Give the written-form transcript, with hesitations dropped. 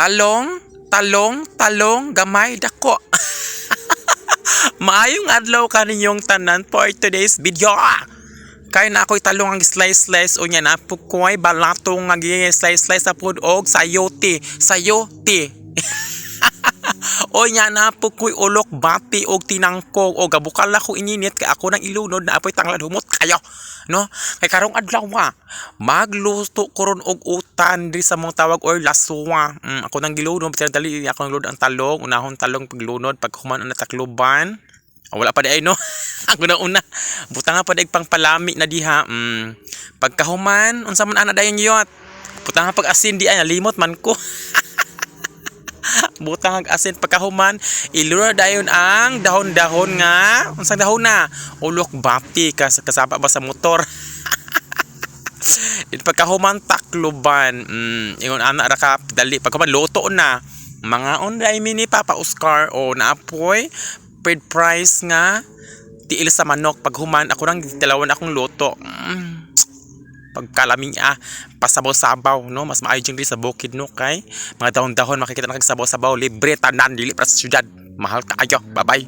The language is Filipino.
Talong, talong, talong, gamay, dako. Maayong adlaw kaninyong tanan for today's video. Kaya na ako'y talong ang slice o niya na pukoy balatong nga slice sa food og sayote. O nya na pukoy ulok bati og tinangkog o gabukal ako ininit kay ako nang ilunod na apoy tanglad humot kayo no kay karong adlaw magluto koron og utan diri sa mong tawag or laswa. Ako nang gilunod pero dali ako nang ang talong unahon talong paglunod paghuman ang natakluban. Wala pa di ay no. Ako na una butang pa daig pangpalami na diha. Pagkahuman unsa man ana dayon yot butang pag asin di ay limot man ko. Butang asin pagkahuman ilura dayon ang dahon-dahon nga unsang dahon na ulok bati kasama ba sa motor. Pagkahuman takluban ingon ana ra ka dali pagkahuman loto na mga onday mini Papa Oscar o naapoy paid price nga tiil sa manok paghuman ako nang dalawan akong loto. Pagkalaming pasabaw-sabaw no mas maayo jing sa bukid no kay mga dahon-dahon makikita na kag sabaw-sabaw libre tanan dili para sa syudad mahal kaayo bye bye.